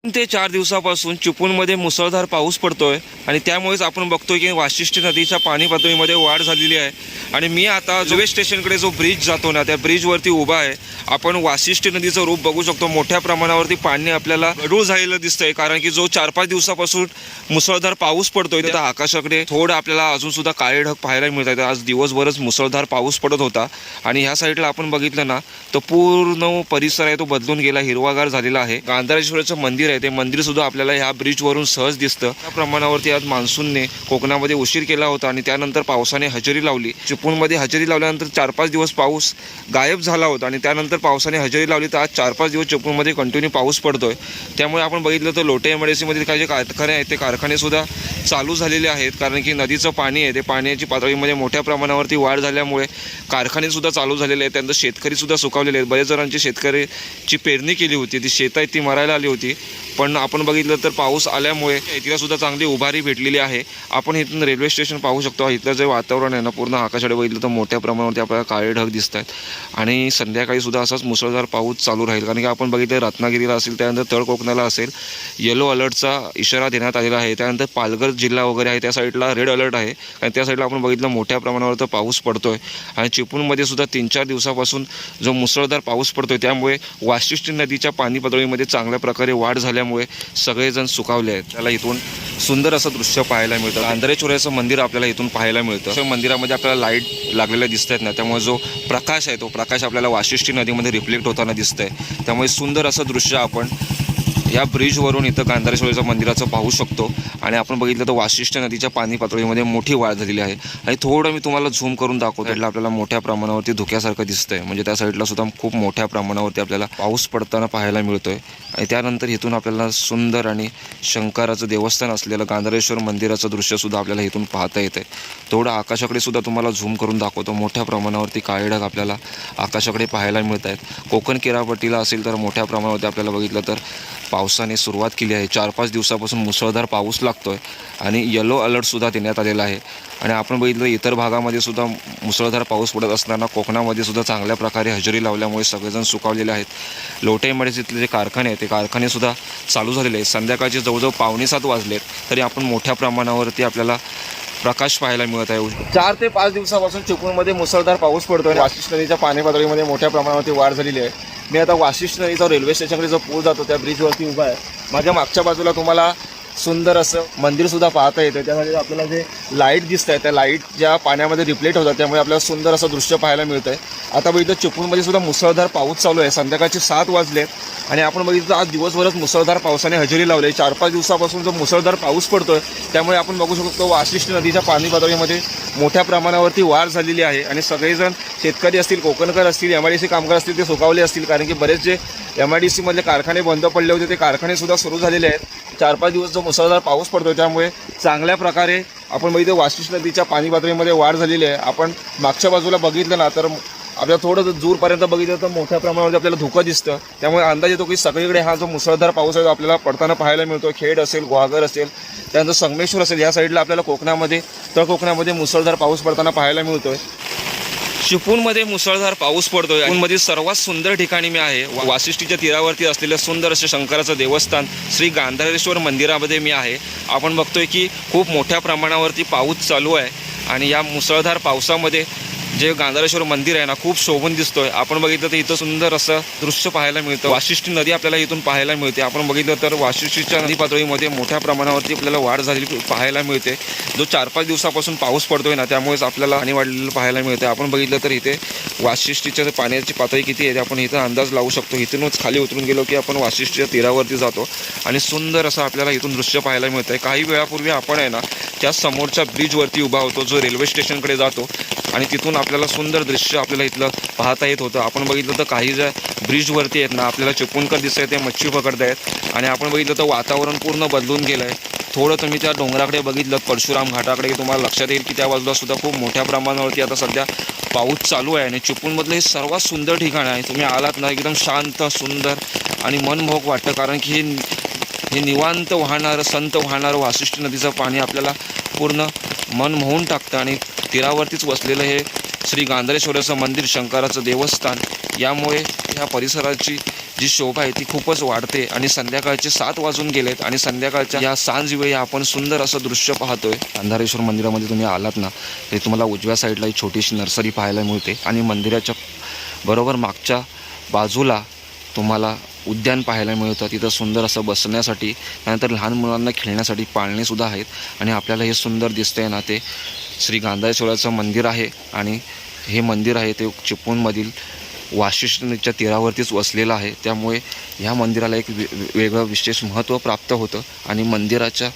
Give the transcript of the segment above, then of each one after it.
3 ते 4 दिवसापासून चिपळूणमध्ये मुसळधार पाऊस पडतोय आणि त्यामुळेच आपण बघतोय की वाशिष्ठी नदीच्या पाणी पातळीमध्ये वाढ झालेली आहे। आणि मी आता रेल्वे स्टेशनकडे जो ब्रिज जातो ना, त्या ब्रिजवरती उभा आहे। आपण वाशिष्ठी नदीचं रूप बघू शकतो। मोठ्या प्रमाणावरती पाणी आपल्याला गढूळ झालेलं दिसतंय, कारण की जो 4-5 दिवसापासून मुसळधार पाऊस पडतोय त्या आकाशाकडे थोडं आपल्याला अजून सुद्धा काळे ढग पाहायला मिळत आहेत। आज दिवसभरच मुसळधार पाऊस पडत होता आणि ह्या साईडला आपण बघितलं ना, तर पूर्ण परिसर आहे तो बदलून गेला, हिरवागार झालेला आहे। गांधारेश्वराचं मंदिर आहे, ते मंदिर सुद्धा आपल्याला ह्या ब्रिजवरून सहज दिसतं। त्या प्रमाणावरती आज मान्सूनने कोकणामध्ये उशीर केला होता आणि त्यानंतर पावसाने हजेरी लावली। चिपळूणमध्ये हजेरी लावल्यानंतर 4-5 दिवस पाऊस गायब झाला होता आणि त्यानंतर पावसाने हजेरी लावली, तर आज 4-5 दिवस चिपळूणमध्ये कंटिन्यू पाऊस पडतोय। त्यामुळे आपण बघितलं तर लोटे एमआयडीसीमध्ये काही जे कारखाने आहेत ते कारखाने सुद्धा चालू झालेले आहेत, कारण की नदीचं पाणी आहे ते पाण्याची पातळीमध्ये मोठ्या प्रमाणावरती वाढ झाल्यामुळे कारखाने सुद्धा चालू झालेले आहेत। त्यानंतर शेतकरी सुद्धा सुकावलेले आहेत। बरेच जणांची शेतकऱ्याची पेरणी केली होती, ती शेत आहेत ती मरायला आली होती, पण आपण बघितलं तर पाऊस आल्यामुळे तिला सुद्धा चांगली उभारी भेटलेली आहे। आपण इथून रेल्वे स्टेशन पाहू शकतो। इथलं जे वातावरण आहे ना, पूर्ण आकाशाकडे बघितलं तर मोठ्या प्रमाणावरती आपल्याला काळे ढग दिसत आहेत आणि संध्याकाळी सुद्धा असाच मुसळधार पाऊस चालू राहील, कारण की आपण बघितलं रत्नागिरीला असेल, त्यानंतर तळ कोकणाला असेल येलो अलर्टचा इशारा देण्यात आलेला आहे। त्यानंतर पालघर जिल्हा वगैरे आहे त्या साईडला रेड अलर्ट आहे आणि त्या साईडला आपण बघितलं मोठ्या प्रमाणावर पाऊस पडतोय। आणि चिपळूणमध्ये सुद्धा 3-4 दिवसापासून जो मुसळधार पाऊस पडतोय, त्यामुळे वाशिष्ठी नदीच्या पाणी पातळीमध्ये चांगल्या प्रकारे वाढ झाल्यामुळे सगळेजण सुकावले आहेत। त्याला इथून सुंदर असं दृश्य पाहायला मिळतं। गांधारेश्वराचं मंदिर आपल्याला इथून पाहायला मिळतं। मंदिरामध्ये आपल्याला लाईट लागलेल्या दिसत आहेत ना, त्यामुळे जो प्रकाश आहे तो प्रकाश आपल्याला वाशिष्ठी नदीमध्ये रिफ्लेक्ट होताना दिसतंय। त्यामुळे सुंदर असं दृश्य आपण या ब्रिजवरून इथं गांधारेश्वराचं मंदिराचं पाहू शकतो। आणि आपण बघितलं तर वाशिष्ठी नदीच्या पाणी पातळीमध्ये मोठी वाढ झालेली आहे। आणि थोडं मी तुम्हाला झूम करून दाखवतो, त्याला आपल्याला मोठ्या प्रमाणावरती धुक्यासारखं दिसतंय, म्हणजे त्या साईडला सुद्धा खूप मोठ्या प्रमाणावरती आपल्याला पाऊस पडताना पाहायला मिळतोय। आणि त्यानंतर इथून आपल्याला सुंदर आणि शंकराचं देवस्थान असलेलं गांधारेश्वर मंदिराचं दृश्यसुद्धा आपल्याला इथून पाहता येतं। थोडं आकाशाकडे सुद्धा तुम्हाला झूम करून दाखवतो। मोठ्या प्रमाणावरती काळे ढग आपल्याला आकाशाकडे पाहायला मिळत आहेत। कोकण किनारपट्टीला असेल तर मोठ्या प्रमाणावरती आपल्याला बघितलं तर पावसाने सुरुवात केली आहे। 4-5 दिवसापासून मुसळधार पाऊस लागतोय आणि येलो अलर्टसुद्धा देण्यात आलेला आहे। आणि आपण बघितलं इतर भागामध्ये सुद्धा मुसळधार पाऊस पडत असताना कोकणामध्ये सुद्धा चांगल्या प्रकारे हजेरी लावल्यामुळे सगळेजण सुकावलेले आहेत। लोटे एमआयडीसीतले जे कारखाने आहेत ते कारखाने सुद्धा चालू झालेले आहेत। संध्याकाळचे जवळजवळ 6:45 वाजलेत तरी आपण मोठ्या प्रमाणावरती आपल्याला प्रकाश पाहायला मिळत आहे। 4 ते 5 दिवसापासून चिपळूणमध्ये मुसळधार पाऊस पडतोय। वाशिष्ठी नदीच्या पाणी पातळीमध्ये मोठ्या प्रमाणावरती वाढ झालेली आहे। मी आता वाशिष्ठी नदीचा रेल्वे स्टेशनकडे जो पूल जातो त्या ब्रिजवरती उभा आहे। माझ्या मागच्या बाजूला तुम्हाला सुंदर असं मंदिरसुद्धा पाहता येतं। त्यामध्ये आपल्याला जे लाईट दिसत आहे त्या लाईट ज्या पाण्यामध्ये रिफ्लेक्ट होतात, त्यामुळे आपल्याला सुंदर असं दृश्य पाहायला मिळतं आहे। आता बघितलं चिपळूणमध्ये सुद्धा मुसळधार पाऊस चालू आहे। संध्याकाळचे 7 वाजलेत आणि आपण बघितलं आज दिवसभरच मुसळधार पावसाने हजेरी लावली। 4-5 दिवसापासून जो मुसळधार पाऊस पडतोय, त्यामुळे आपण बघू शकतो वाशिष्ठी नदीच्या पाणी पातळीमध्ये मोठ्या प्रमाणावरती वाढ झालेली आहे। आणि सगळेजण शेतकरी असतील, कोकणकर असतील, एमआयडीसी कामगार असतील, ते सुकावले असतील, कारण की बरेच जे एमआयडीसीमधले कारखाने बंद पडले होते ते कारखाने सुद्धा सुरू झालेले आहेत। 4-5 दिवस जो मुसळधार पाऊस पडतोय, त्यामुळे चांगल्या प्रकारे आपण बघितलं वाशिष्ठी नदीच्या पाणी पातळीमध्ये वाढ झालेली आहे। आपण मागच्या बाजूला बघितलं ना, तर आपल्याला थोडं दूरपर्यंत बघितलं तर मोठ्या प्रमाणावर आपल्याला धुकं दिसतं। त्यामुळे अंदाज येतो की सगळीकडे हा जो मुसळधार पाऊस आहे तो आपल्याला पडताना पाहायला मिळतो। खेड असेल, गुहागर असेल, त्यानंतर संगमेश्वर असेल, या साईडला आपल्याला कोकणामध्ये तळ कोकणामध्ये मुसळधार पाऊस पडताना पाहायला मिळतोय। चिपळूणमध्ये मुसळधार पाऊस पडतोय। चिपळूणमधील सर्वात सुंदर ठिकाणी मी आहे। वाशिष्ठीच्या तीरावरती असलेलं सुंदर असं शंकराचं देवस्थान श्री गांधारेश्वर मंदिरामध्ये मी आहे। आपण बघतोय की खूप मोठ्या प्रमाणावरती पाऊस चालू आहे आणि या मुसळधार पावसामध्ये जे गांधारेश्वर मंदिर आहे ना, खूप शोभून दिसतोय। आपण बघितलं तर इथं सुंदर असं दृश्य पाहायला मिळतं। वाशिष्ठी नदी आपल्याला इथून पाहायला मिळते। आपण बघितलं तर वाशिष्ठीच्या नदी पातळीमध्ये मोठ्या प्रमाणावरती आपल्याला वाढ झालेली पाहायला मिळते। जो 4-5 दिवसापासून पाऊस पडतोय ना, त्यामुळेच आपल्याला पाणी वाढलेलं पाहायला मिळते। आपण बघितलं तर इथे वाशिष्ठीच्या पाण्याची पातळी किती आहे आपण इथं अंदाज लावू शकतो। इथूनच खाली उतरून गेलो की आपण वाशिष्ठीच्या तीरावरती जातो आणि सुंदर असं आपल्याला इथून दृश्य पाहायला मिळतं आहे। काही वेळापूर्वी आपण आहे ना त्या समोरच्या ब्रिजवरती उभा होतो जो रेल्वे स्टेशनकडे जातो आणि तिथून आपल्याला सुंदर दृश्य आपल्याला इथलं पाहता येत होतं। आपण बघितलं तर काही ज्या ब्रिजवरती आहेत ना, आपल्याला चिपळूणकर दिसत आहेत, ते मच्छी पकडत आहेत। आणि आपण बघितलं तर वातावरण पूर्ण बदलून गेलं आहे। थोडं तुम्ही त्या डोंगराकडे बघितलं परशुराम घाटाकडे की तुम्हाला लक्षात येईल की त्या बाजूला सुद्धा खूप मोठ्या प्रमाणावरती आता सध्या पाऊस चालू आहे। आणि चिपळूणमधलं हे सर्वात सुंदर ठिकाण आहे। तुम्ही आलात ना, एकदम शांत, सुंदर आणि मनमोहक वाटतं, कारण की हे निवांत वाहणारं, संत वाहणारं वाशिष्ठी नदीचं पाणी आपल्याला पूर्ण मन मोहून टाकतं। आणि तीरावरतीच वसलेलं हे श्री गांधारेश्वराचं मंदिर, शंकराचं देवस्थान, यामुळे ह्या परिसराची जी शोभा आहे ती खूपच वाढते आणि संध्याकाळचे 7 वाजून गेलेत आणि संध्याकाळच्या या सांजवेळी आपण सुंदर असं दृश्य पाहतोय. गांधारेश्वर मंदिरामध्ये तुम्ही आलात ना, ते तुम्हाला उजव्या साईडला एक छोटीशी नर्सरी पाहायला मिळते आणि मंदिराच्या बरोबर मागच्या बाजूला तुम्हाला उद्यान पाहायला मिळतं. तिथं सुंदर असं बसण्यासाठी, त्यानंतर लहान मुलांना खेळण्यासाठी पाळणेसुद्धा आहेत. आणि आपल्याला हे सुंदर दिसतंय ना, ते श्री गांधारेश्वराचं मंदिर आहे आणि हे मंदिर आहे ते चिपळूणमधील वाशिष्ठी नदीच्या तीरावरतीच वसलेलं आहे. त्यामुळे ह्या मंदिराला एक वेगळं विशेष महत्त्व प्राप्त होतं आणि मंदिराच्या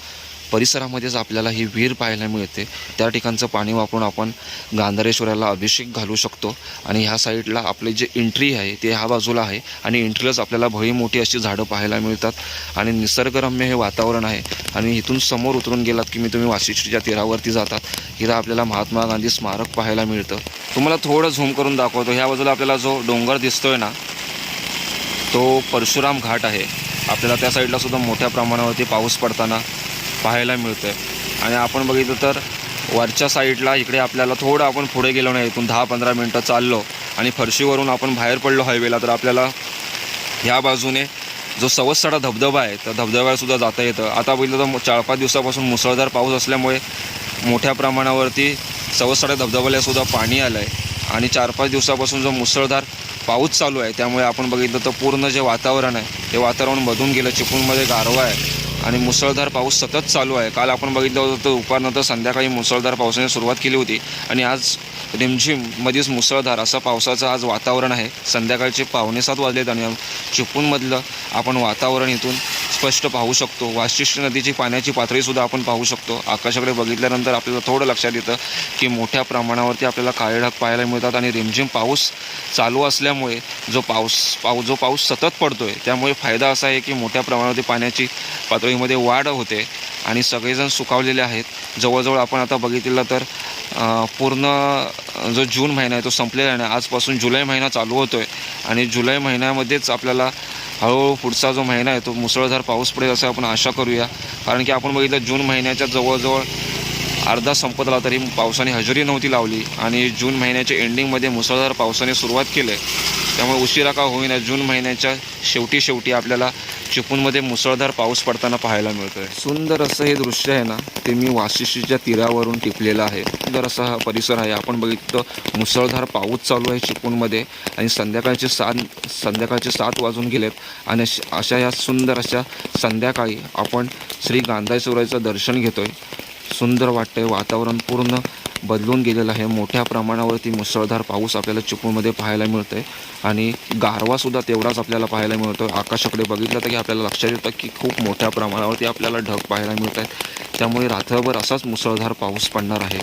परिसरामध्येच आपल्याला ही विहीर पाहायला मिळते. त्या ठिकाणचं पाणी वापरून आपण गांधारेश्वराला अभिषेक घालू शकतो. आणि ह्या साईडला आपले जे एंट्री आहे ते ह्या बाजूला आहे आणि एंट्रीलाच आपल्याला भली मोठी अशी झाडं पाहायला मिळतात आणि निसर्गरम्य हे वातावरण आहे. आणि इथून समोर उतरून गेलात की तुम्ही वाशिष्ठीच्या तीरावरती जातात, इथं आपल्याला महात्मा गांधी स्मारक पाहायला मिळतं. तुम्हाला थोडं झूम करून दाखवतो. ह्या बाजूला आपल्याला जो डोंगर दिसतोय ना, तो परशुराम घाट आहे. आपल्याला त्या साईडला सुद्धा मोठ्या प्रमाणावरती पाऊस पडताना पाहायला मिळतं आहे. आणि आपण बघितलं तर वरच्या साईडला इकडे आपल्याला थोडं आपण पुढे गेलो नाही, इथून 10-15 मिनटं चाललो आणि फरशीवरून आपण बाहेर पडलो हायवेला, तर आपल्याला ह्या बाजूने जो सवत्सडा धबधबा आहे त्या धबधब्यालासुद्धा जाता येतं. आता बघितलं तर 4-5 दिवसापासून मुसळधार पाऊस असल्यामुळे मोठ्या प्रमाणावरती सवत्सडा धबधब्यालासुद्धा पाणी आलं आहे आणि 4-5 दिवसापासून जो मुसळधार पाऊस चालू आहे त्यामुळे आपण बघितलं तर पूर्ण जे वातावरण आहे ते वातावरण बदलून गेलं. चिपळूणमध्ये गारवा आहे आणि मुसळधार पाऊस सतत चालू आहे. काल आपण बघितलं होतं तर दुपारनंतर संध्याकाळी मुसळधार पावसाने सुरुवात केली होती आणि आज रिमझिममध्येच मुसळधार असं पावसाचं आज वातावरण आहे. संध्याकाळचे 6:45 वाजलेत आणि चिपळूणमधलं आपण वातावरण इथून स्पष्ट पाहू शकतो. वाशिष्ठी नदीची पाण्याची पातळीसुद्धा आपण पाहू शकतो. आकाशाकडे बघितल्यानंतर आपल्याला थोडं लक्षात येतं की मोठ्या प्रमाणावरती आपल्याला काळे ढग पाहायला मिळतात आणि रिमझिम पाऊस चालू असल्यामुळे जो पाऊस सतत पडतो आहे त्यामुळे फायदा असा आहे की मोठ्या प्रमाणावरती पाण्याची पातळीमध्ये वाढ होते आणि सगळेजण सुखावलेले आहेत. जवळजवळ आपण आता बघितलं तर पूर्ण जो जून महिना आहे तो संपलेला आहे. आजपासून जुलै महिना चालू होतो आहे आणि जुलै महिन्यामध्येच आपल्याला हळूहळू पुढचा जो महिना आहे तो मुसळधार पाऊस पडेल असं आपण आशा करूया. कारण की आपण बघितलं जून महिन्याच्या जवळजवळ अर्धा संपत आला तरी पावसाने हजेरी नव्हती लावली आणि जून महिन्याच्या एंडिंगमध्ये मुसळधार पावसाने सुरुवात केली आहे. त्यामुळे उशिरा का होईना जून महिन्याच्या शेवटी आपल्याला चिपळूणमध्ये मुसळधार पाऊस पडताना पाहायला मिळतो आहे. सुंदर असं हे दृश्य आहे ना, ते मी वाशिष्ठीच्या तीरावरून टिपलेलं आहे. सुंदर असा हा परिसर आहे. आपण बघितलं मुसळधार पाऊस चालू आहे चिपळूणमध्ये आणि संध्याकाळचे 7 वाजून गेलेत आणि अशा या सुंदर अशा संध्याकाळी आपण श्री गांधारेश्वराचं दर्शन घेतोय. सुंदर वाटतंय. वातावरण पूर्ण बदलून गेलेलं आहे. मोठ्या प्रमाणावरती मुसळधार पाऊस आपल्याला चिपळूणमध्ये पाहायला मिळतोय आणि गारवासुद्धा तेवढाच आपल्याला पाहायला मिळतो. आकाशाकडे बघितलं तर की आपल्याला लक्षात येतं की खूप मोठ्या प्रमाणावरती आपल्याला ढग पाहायला मिळत आहेत. त्यामुळे रात्रभर असाच मुसळधार पाऊस पडणार आहे.